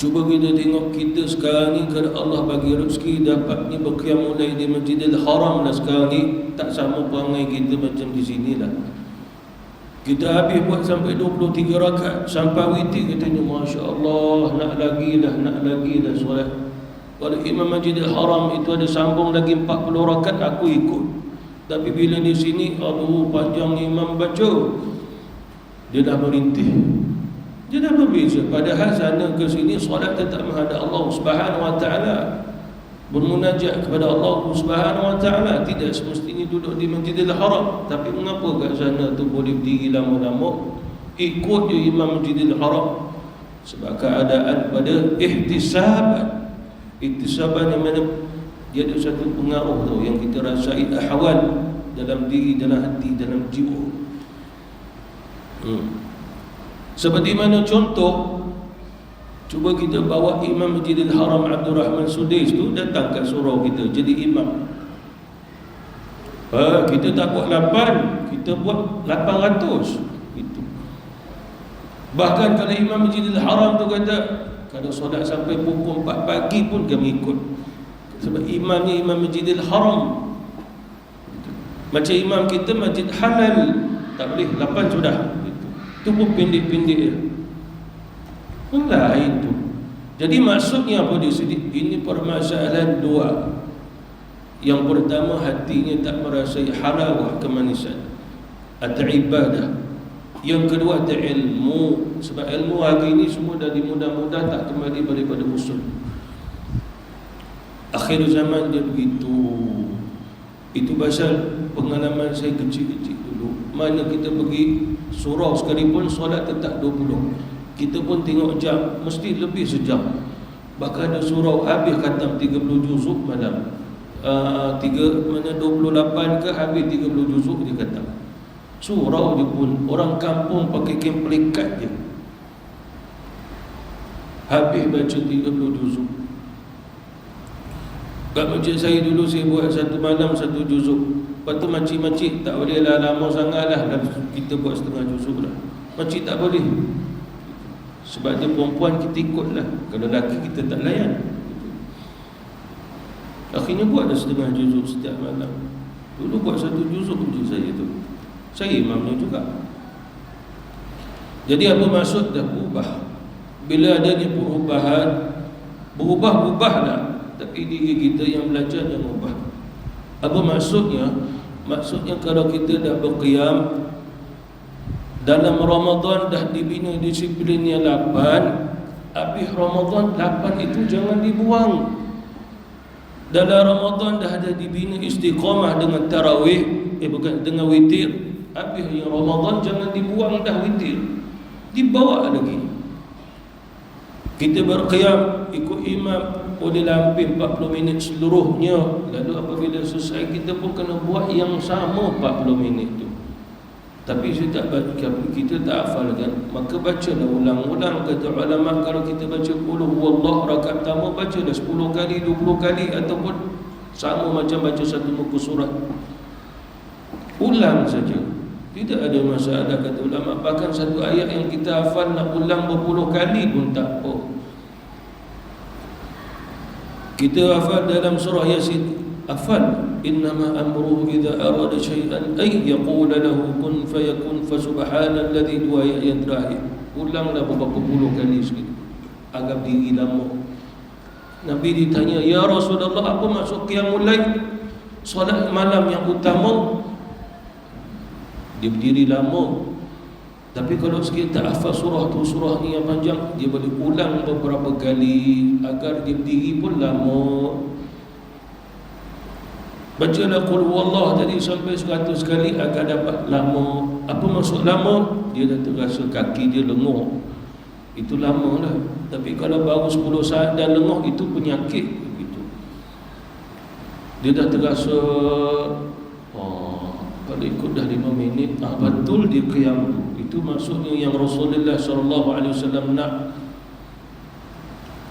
Cuba kita tengok kita sekarang ni, kalau Allah bagi rezeki dapat ni berqiyamul lail di Masjidil Haram lah sekarang ni, tak sama perangai kita macam di sinilah. Kita habis buat sampai 23 rakaat sampai witir, katanya Masya Allah, nak lagi lah solat. Kalau Imam Masjidil Haram itu ada sambung lagi 40 rakaat, aku ikut. Tapi bila di sini, aduh panjang imam baca, dia dah merintih. Dia dah berbeza. Padahal sana ke sini solat tetap menghadap Allah Subhanahu Wa Taala, bermunajat kepada Allah Subhanahu Wa Taala. Tidak semestinya duduk di Masjidil Haram. Tapi mengapa kat sana tu boleh berdiri lama-lama ikut je imam Masjidil Haram? Sebab keadaan pada ihtisaban. Ihtisaban yang mana dia ada satu pengaruh tu yang kita rasai, ahwal dalam diri, dalam hati, dalam jiwa. Seperti mana contoh, cuba kita bawa Imam Masjidil Haram Abdul Rahman Sudais tu datang kat surau kita jadi imam. Kita tak buat 8, kita buat 800 itu. Bahkan kalau Imam Masjidil Haram tu kata kalau solat sampai pukul 4 pagi pun kami ikut. Sebab imamnya Imam Masjidil Haram. Macam imam kita Masjid Halal, tak boleh 8 sudah. Itu pun pendek-pendek je. Lain tu. Jadi maksudnya apa di sini? Ini permasalahan dua. Yang pertama, hatinya tak merasai halawah kemanisan atau ibadah. Yang kedua, ada ilmu. Sebab ilmu hari ini semua dah dimudah-mudah, tak kembali daripada usul. Akhir zaman dia begitu. Itu pasal pengalaman saya kecil-kecil dulu. Mana kita pergi surau sekalipun solat tetap 20. Kita pun tengok jam, mesti lebih sejam. Bahkan ada surau habis khatam 30 juzuk malam. 28 ke habis 30 juzuk dia khatam. Surau je pun, orang kampung pakai kain pelikat je, habis baca 30 juzuk. Kat masjid saya dulu saya buat satu malam 1 juzuk. Lepas tu makcik-makcik tak boleh lah lama sangat lah, kita buat setengah juzuk lah. Makcik tak boleh, sebab dia perempuan kita ikut lah. Kalau lelaki kita tak layan. Akhirnya buat dah setengah juzuk setiap malam. Dulu buat 1 juzuk je saya tu. Saya imamnya juga. Jadi apa maksud? Dah berubah. Bila adanya perubahan, berubah-ubah lah. Tapi diri kita yang belajar yang ubah. Apa maksudnya? Maksudnya kalau kita dah berqiyam dalam Ramadan, dah dibina disiplinnya 8, habis Ramadan 8 itu jangan dibuang. Dalam Ramadan dah ada dibina istiqamah dengan tarawih, dengan witir. Habis yang Ramadan jangan dibuang dah witir, dibawa lagi. Kita berqiyam ikut imam boleh hampir 40 minit seluruhnya. Lalu apabila selesai kita pun kena buat yang sama 40 minit tu. Tapi saya tak baca, kita tak hafal kan, maka bacalah ulang-ulang. Kata ulama, kalau kita baca qul huwallah rakaat pertama, bacalah 10 kali, 20 kali, ataupun sama macam baca satu muka surat. Ulang saja, tidak ada masalah kata ulama. Bahkan satu ayat yang kita hafal nak ulang berpuluh kali pun tak apa. Kita hafal dalam surah Yasin, hafal innama amruhu idza arada syai'an ay yaqula lahu kun fayakun, fasubhanalladzi, dua ayat yang terakhir. Ulanglah beberapa puluh kali sekali. Agak diri lama. Nabi ditanya, ya Rasulullah, apa maksud qiyamul lail, solat malam yang utama? Dia berdiri lama. Tapi kalau sekiranya tak hafal surah tu, surah ni yang panjang, dia boleh ulang beberapa kali agar dia berdiri pun lama. Bacalah qul huwallah tadi sampai 100 kali agar dapat lama. Apa maksud lama? Dia dah terasa kaki dia lenguh, itu lama lah. Tapi kalau baru 10 saat dan lenguh, itu penyakit begitu. Dia dah terasa kalau ikut dah 5 minit, betul dia qiyam tu. Itu maksudnya yang Rasulullah SAW nak.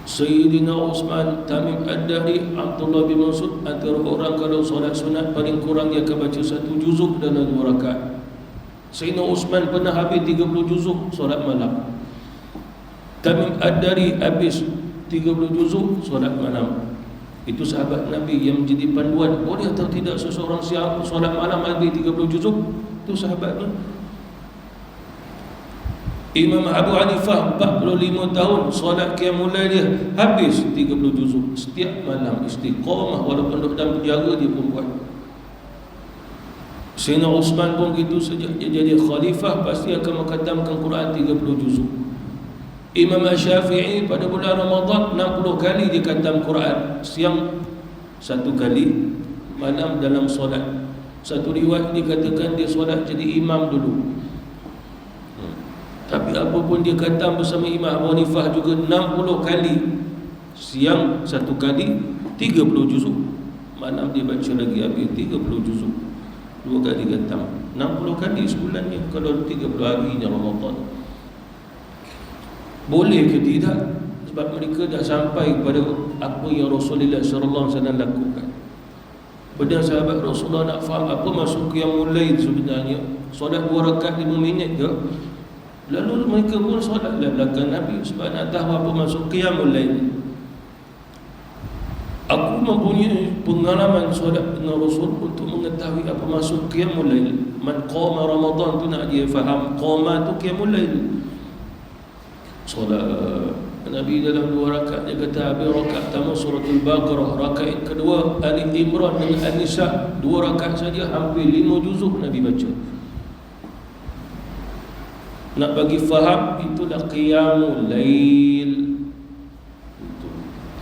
Sayyidina Uthman, Tamim Ad-Dari, Abdullah bin Mas'ud, antara orang kalau solat sunat paling kurang dia akan baca 1 juzuk dalam 2 rakaat. Sayyidina Uthman pernah habis 30 juzuk solat malam. Tamim Ad-Dari habis 30 juzuk solat malam. Itu sahabat Nabi yang menjadi panduan. Boleh atau tidak seseorang siapa solat malam habis 30 juzuk? Itu sahabatnya. Imam Abu Hanifah 45 tahun solat qiyamul lail dia habis 30 juzuk setiap malam, istiqamah walaupun duduk dalam penjara dia pun buat. Sayyidina Uthman pun gitu, sejak dia jadi khalifah pasti akan mengkhatamkan Quran 30 juzuk. Imam Syafi'i pada bulan Ramadan 60 kali dia khatam Quran, siang 1 kali, malam dalam solat. Satu riwayat dikatakan dia solat jadi imam dulu. Tapi apapun dia khatam bersama Imam Abu Hanifah juga 60 kali. Siang 1 kali, 30 juzuk. Malam dia baca lagi habis 30 juzuk. 2 kali khatam. 60 kali sebulannya kalau 30 harinya Ramadan. Boleh ke tidak? Sebab mereka dah sampai kepada apa yang Rasulullah sallallahu alaihi wasallam lakukan. Pada sahabat Rasulullah nak faham apa maksud qiyamul lail sebenarnya, solat 2 rakaat 5 minit ke? Lalu mereka pun solat belakang Nabi sebab nak tahu apa maksud qiyamul lail. Aku mempunyai pengalaman solat dengan Rasul untuk mengetahui apa maksud qiyamul lail. Man qama Ramadan tu nak dia faham, qama tu qiyamul lail. Solat Nabi dalam 2 rakaat dia kata habis rakaat pertama suratul Baqarah, rakaat kedua Ali Imran dengan An-Nisa, 2 rakaat saja hampir 5 juzuk Nabi baca. Nak bagi faham itulah qiyamul lail.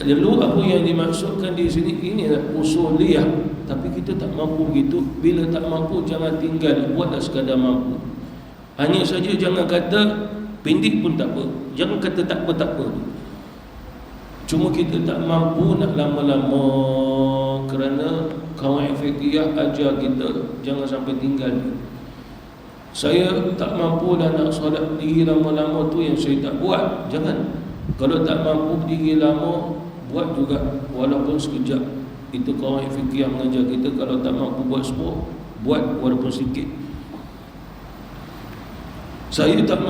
Lalu apa yang dimaksudkan di sini inilah usuliyah, tapi kita tak mampu begitu. Bila tak mampu jangan tinggal, buatlah sekadar mampu. Hanya saja jangan kata pendek pun tak apa, jangan kata tak apa. Cuma kita tak mampu nak lama-lama kerana kawan fiqhiyah ajar kita jangan sampai tinggal. Saya tak mampu dah nak solat diri lama-lama tu yang saya tak buat. Jangan. Kalau tak mampu diri lama, buat juga walaupun sekejap. Itu kawan fiqhiyah mengajar kita, kalau tak mampu buat semua, buat walaupun sikit. Saya tak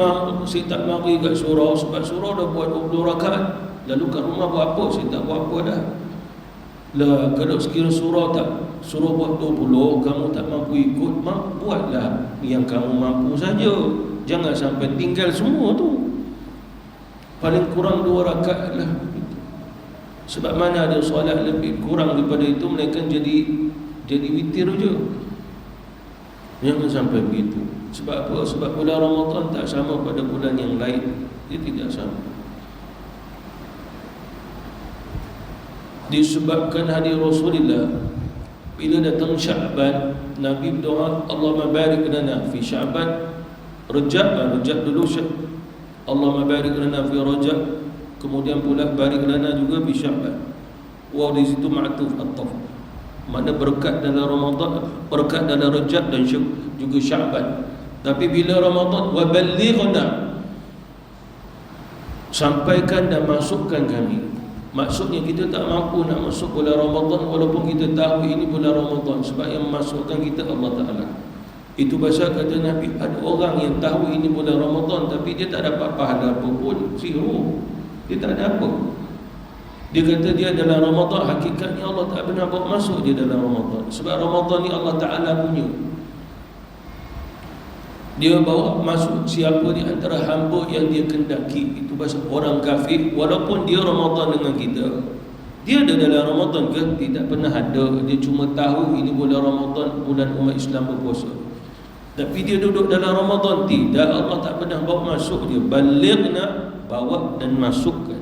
mari kat surau sebab surau dah buat 20 rakaat. Lalu kat rumah buat apa? Saya tak buat apa dah. Lah kalau sekiranya surau tak suruh buat 20, kamu tak mampu ikut, buatlah yang kamu mampu saja. Jangan sampai tinggal semua tu. Paling kurang 2 rakaat lah. Sebab mana ada solat lebih kurang daripada itu, mereka jadi witir je. Jangan sampai begitu. Sebab apa? Sebab bulan Ramadan tak sama pada bulan yang lain. Dia tidak sama. Disebabkan hadis Rasulullah, bila datang Sya'ban, Nabi berdoa, Allahumma barik lana fi Sya'ban. Rejab dulu Allahumma barik lana fi Rajab. Kemudian pula barik lana juga fi Sya'ban. Wow, di situ ma'tuf at-taf. Mana berkat dalam Ramadan, berkat dalam Rajab dan juga Sya'ban. Tapi bila Ramadan, wa ballighna, sampaikan dan masukkan kami. Maksudnya kita tak mampu nak masuk bulan Ramadan walaupun kita tahu ini bulan Ramadan, sebab yang memasukkan kita Allah Ta'ala. Itu pasal kata Nabi, ada orang yang tahu ini bulan Ramadan tapi dia tak dapat pahala apa pun, zero. Dia tak ada apa. Dia kata dia dalam Ramadan, hakikatnya Allah tak pernah bawa masuk dia dalam Ramadan. Sebab Ramadan ni Allah Ta'ala punya. Dia bawa masuk siapa di antara hamba yang dia kendaki. Itu pasal orang kafir, walaupun dia Ramadan dengan kita, dia ada dalam Ramadan ke? Tidak pernah ada. Dia cuma tahu ini bulan Ramadan, bulan umat Islam berpuasa. Tapi dia duduk dalam Ramadan, tidak. Allah tak pernah bawa masuk dia. Balighna, bawa dan masukkan.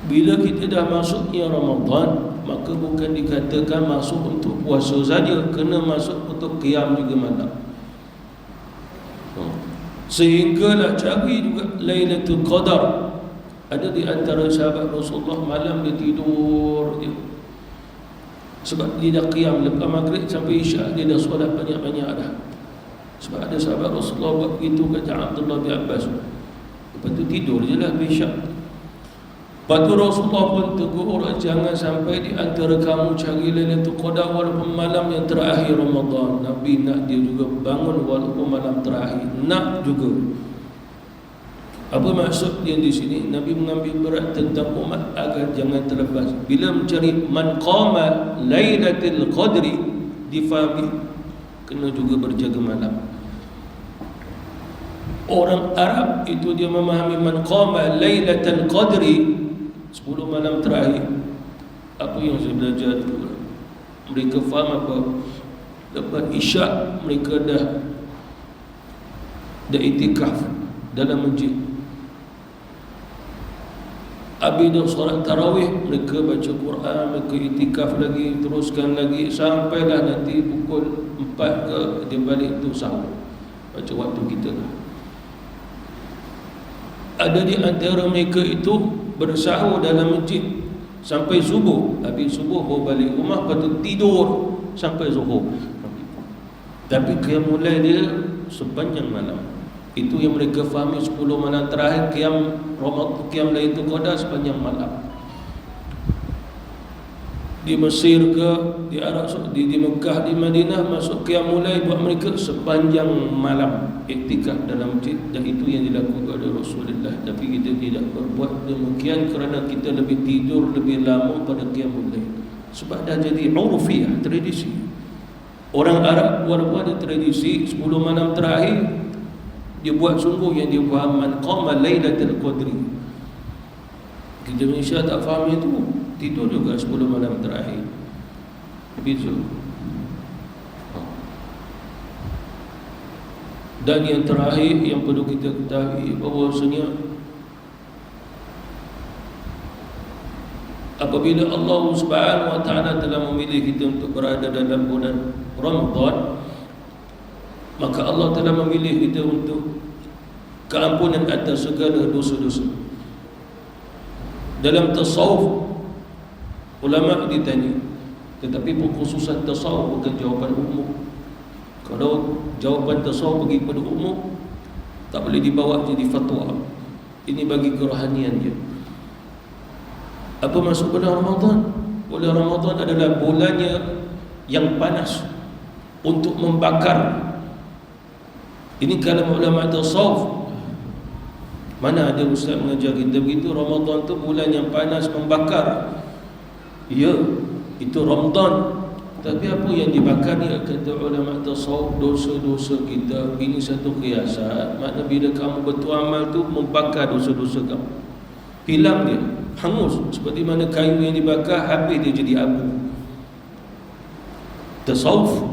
Bila kita dah masuknya Ramadan, maka bukan dikatakan masuk untuk puasa saja, kena masuk untuk qiyam juga malam. Sehinggalah cari juga Lailatul Qadar. Ada di antara sahabat Rasulullah malam dia tidur je. Sebab dia dah qiyam lepas maghrib sampai isyak, dia dah solat banyak-banyak dah. Sebab ada sahabat Rasulullah buat begitu, kata Abdullah bin Abbas. Lepas tu tidur je lah isyak. Lepas tu Rasulullah pun tegur, jangan sampai di antara kamu cari Lailatul Qadar walaupun malam yang terakhir Ramadan. Nabi nak dia juga bangun walaupun malam terakhir. Nak juga. Apa maksud dia di sini? Nabi mengambil berat tentang umat agar jangan terlepas. Bila mencari man qama Lailatul Qadri, difahami kena juga berjaga malam. Orang Arab itu dia memahami man qama Lailatul Qadri, 10 malam terakhir. Apa yang saya belajar tu, mereka faham apa? Lepas isyak mereka dah itikaf dalam masjid. Habis dah solat tarawih, mereka baca Quran, mereka itikaf lagi, teruskan lagi sampailah nanti pukul 4 ke dia balik tu sahur. Baca waktu kita lah. Ada di antara mereka itu bersahur dalam masjid sampai subuh. Habis subuh baru balik rumah, lepas tu tidur sampai zuhur. Tapi qiyamul lail dia sepanjang malam. Itu yang mereka fahami 10 malam terakhir qiyam Lailatul Qadar sepanjang malam. Di Mesir ke, di Arab Saudi, di Mekah, di Madinah, masuk qiyamul lail buat mereka sepanjang malam iktikaf dalam masjid, dan itu yang dilakukan oleh Rasulullah. Tapi kita tidak berbuat demikian kerana kita lebih tidur lebih lama pada qiyamul lail. Sebab dah jadi urfiah, tradisi. Orang Arab walaupun ada tradisi 10 malam terakhir, dia buat sungguh yang dia faham, man qama lailatul qadri. Kita Malaysia tak faham itu, tidur juga 10 malam terakhir. Begitu. Dan yang terakhir yang perlu kita ketahui bahawasanya apabila Allah Subhanahu wa taala telah memilih kita untuk berada dalam bulan Ramadan, maka Allah telah memilih kita untuk keampunan atas segala dosa-dosa. Dalam tasawuf, ulama ditanya, tetapi pengkhususan tasawuf bukan jawapan umum. Kalau jawapan tasawuf bagi pada umum, tak boleh dibawa jadi fatwa. Ini bagi kerohanian dia. Apa maksud bulan Ramadan? Bulan Ramadan adalah bulannya yang panas untuk membakar. Ini kalam ulama tasawuf. Mana ada ustaz mengajar kita begitu, Ramadan tu bulan yang panas membakar. Ya, itu Ramadan. Tapi apa yang dibakar ni, kata ulama tasawuf, dosa-dosa kita. Ini satu kiasan. Makna bila kamu beramal tu membakar dosa-dosa kamu, hilang dia, hangus. Seperti mana kayu yang dibakar, habis dia jadi abu. Tasawuf.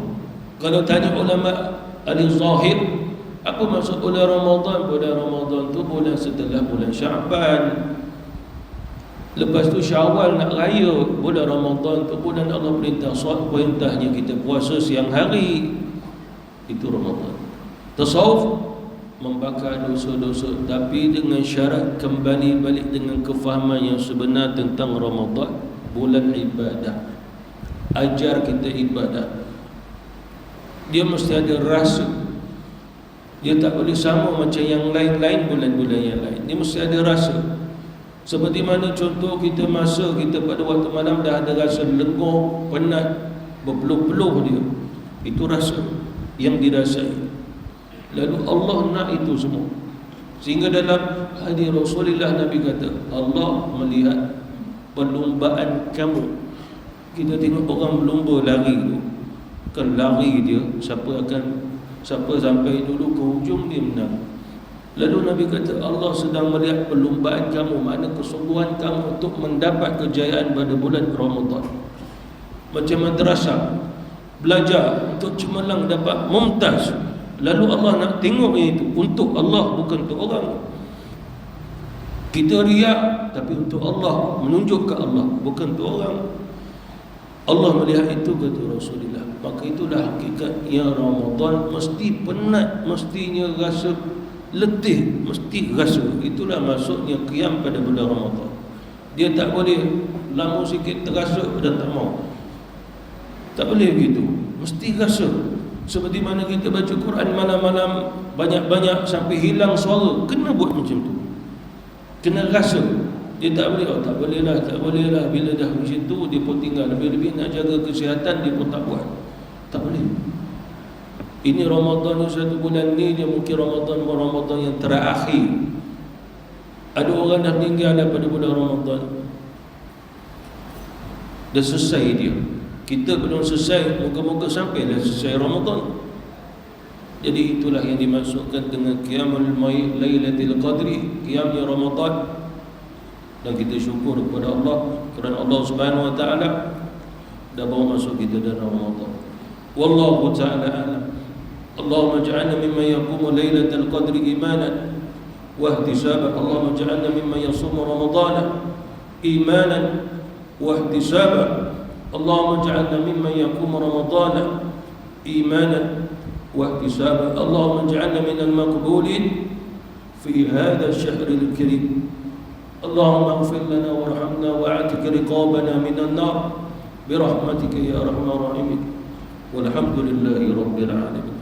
Kalau tanya ulama al-zahir, apa maksud bulan Ramadan? Bulan Ramadan tu bulan setelah bulan Syaban. Lepas tu Syawal nak raya. Bulan Ramadan tu bulan Allah perintahnya kita puasa siang hari. Itu Ramadan. Tasawuf membakar dosa-dosa, tapi dengan syarat kembali balik dengan kefahaman yang sebenar tentang Ramadan, bulan ibadah. Ajar kita ibadah. Dia mesti ada rasa. Dia tak boleh sama macam yang lain-lain, bulan-bulan yang lain. Dia mesti ada rasa. Seperti mana contoh kita masa kita pada waktu malam dah ada rasa lenguh, penat, berpeluh-peluh dia. Itu rasa yang dirasai. Lalu Allah nak itu semua. Sehingga dalam hadis Rasulullah, Nabi kata, Allah melihat perlombaan kamu. Kita tengok orang berlomba lari tu, kan lari dia, siapa sampai dulu ke hujung dia menang. Lalu Nabi kata, Allah sedang melihat perlombaan kamu, mana kesungguhan kamu untuk mendapat kejayaan pada bulan Ramadan. Macam madrasah, belajar untuk cemerlang dapat mumtaz. Lalu Allah nak tengok itu untuk Allah, bukan untuk orang. Kita riak, tapi untuk Allah, menunjuk ke Allah, bukan untuk orang. Allah melihat itu, kata Rasulullah. Maka itulah hakikatnya Ramadan. Mesti penat, mestinya rasa letih, mesti rasa. Itulah maksudnya qiyam pada bulan Ramadan. Dia tak boleh lama sikit terasa dan tak mau. Tak boleh begitu. Mesti rasa. Seperti mana kita baca Quran malam-malam banyak-banyak sampai hilang suara, kena buat macam tu. Kena rasa. Dia tak boleh, tak boleh lah. Bila dah macam tu dia pun tinggal. Lebih-lebih nak jaga kesihatan dia pun tak buat. Tak boleh. Ini Ramadan ni, satu bulan ni dia mungkin Ramadan yang terakhir. Ada orang dah meninggal daripada bulan Ramadan. Dah selesai dia. Kita belum selesai, moga-moga sampai dah selesai Ramadan. Jadi itulah yang dimaksudkan dengan qiyamul Lailatul Qadri, qiyamnya Ramadan. Dan kita syukur kepada Allah kerana Allah Subhanahu wa taala dah bawa masuk kita dalam Ramadan. Wallahu taala a'lam. Allahumma ij'alna mimman yaqumu Lailatul Qadri imanan wa ihtisaban. Allahumma ij'alna mimman yasumu Ramadana إيمانا واحتسابا. اللهم اجعلنا ممن يقوم رمضان إيمانا واحتسابا. اللهم اجعلنا من المقبولين في هذا الشهر الكريم. اللهم اغفر لنا وارحمنا واعتق رقابنا من النار برحمتك يا أرحم الراحمين. والحمد لله رب العالمين.